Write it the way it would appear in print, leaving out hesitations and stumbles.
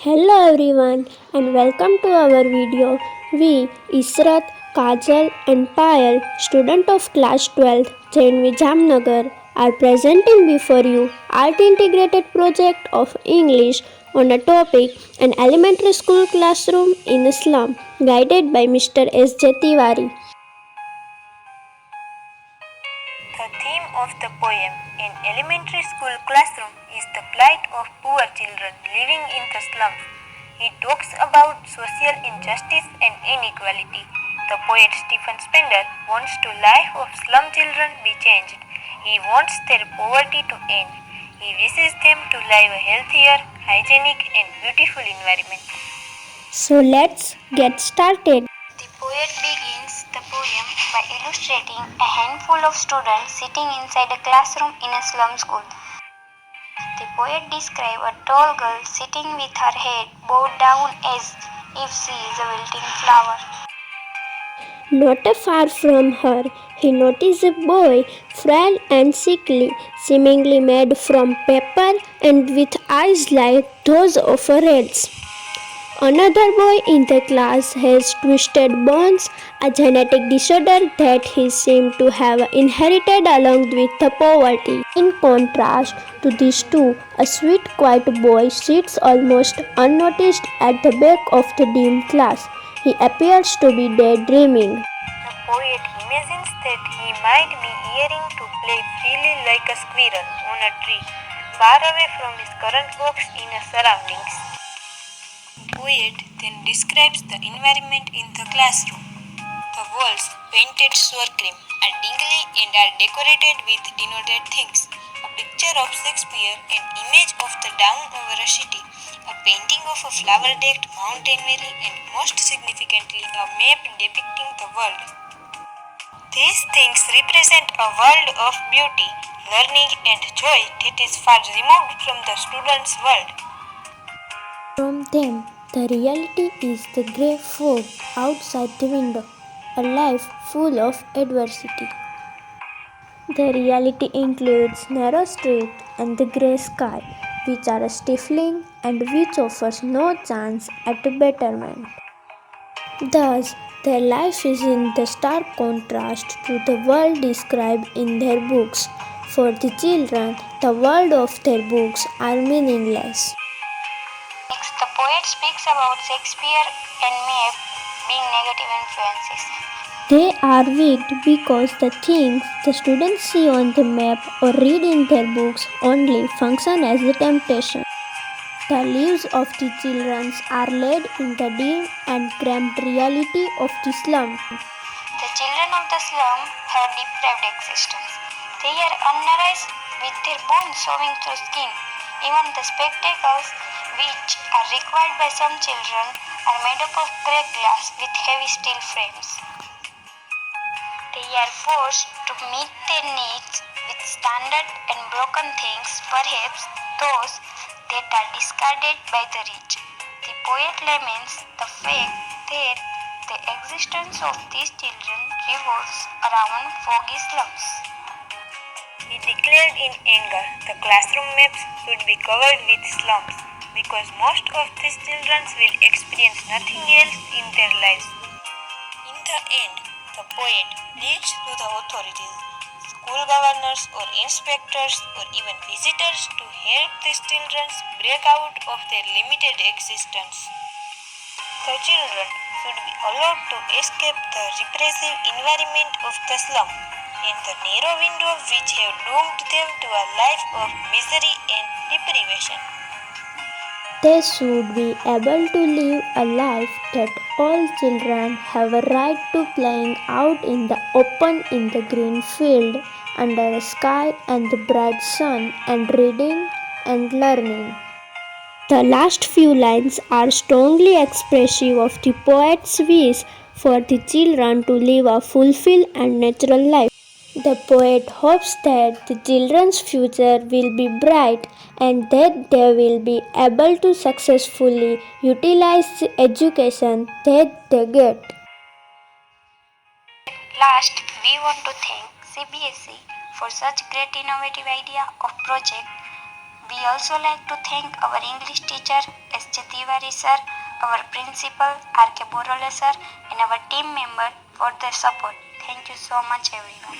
Hello everyone and welcome to our video. We, Israt, Kajal and Payal, student of class 12, Jnv Jamnagar, are presenting before you art integrated project of English on a topic an elementary school classroom in a slum guided by Mr. S.J. Tiwari. The theme of the poem in elementary school classroom is the plight of poor children living in the slums. It talks about social injustice and inequality. The poet Stephen Spender wants to life of slum children be changed. He wants their poverty to end. He wishes them to live a healthier, hygienic and beautiful environment. So let's get started. The poet begins the poem by illustrating a handful of students sitting inside a classroom in a slum school. The poet describes a tall girl sitting with her head bowed down as if she is a wilting flower. Not far from her, he noticed a boy, frail and sickly, seemingly made from paper and with eyes like those of a rat's. Another boy in the class has twisted bones, a genetic disorder that he seemed to have inherited along with the poverty. In contrast to these two, a sweet, quiet boy sits almost unnoticed at the back of the dim class. He appears to be daydreaming. The poet imagines that he might be yearning to play freely like a squirrel on a tree, far away from his current box in his surroundings. The poet then describes the environment in the classroom. The walls, painted sour cream, are dingly and are decorated with denoted things. A picture of Shakespeare, an image of the down over a city, a painting of a flower-decked mountain valley, and most significantly, a map depicting the world. These things represent a world of beauty, learning, and joy that is far removed from the student's world. From them, the reality is the grey fog outside the window, a life full of adversity. The reality includes narrow streets and the grey sky, which are stifling and which offers no chance at betterment. Thus, their life is in the stark contrast to the world described in their books. For the children, the world of their books are meaningless. Next, the poet speaks about Shakespeare and map being negative influences. They are weak because the things the students see on the map or read in their books only function as a temptation. The lives of the children are led in the dim and cramped reality of the slum. The children of the slum have deprived existence. They are unnourished with their bones showing through skin. Even the spectacles, which are required by some children, are made up of cracked glass with heavy steel frames. They are forced to meet their needs with standard and broken things, perhaps those that are discarded by the rich. The poet laments the fact that the existence of these children revolves around foggy slums. He declared in anger the classroom maps should be covered with slums because most of these children will experience nothing else in their lives. In the end, the poet pleads to the authorities, school governors or inspectors or even visitors to help these children break out of their limited existence. The children should be allowed to escape the repressive environment of the slum and the narrow window which have doomed them to a life of misery and deprivation. They should be able to live a life that all children have a right to, playing out in the open in the green field under a sky and the bright sun, and reading and learning. The last few lines are strongly expressive of the poet's wish for the children to live a fulfilled and natural life. The poet hopes that the children's future will be bright and that they will be able to successfully utilize the education that they get. Last, we want to thank CBSE for such great innovative idea of project We also like to thank our English teacher S.J. Tiwari sir, our principal R.K. Borole sir, and our team member for their support. Thank you so much everyone.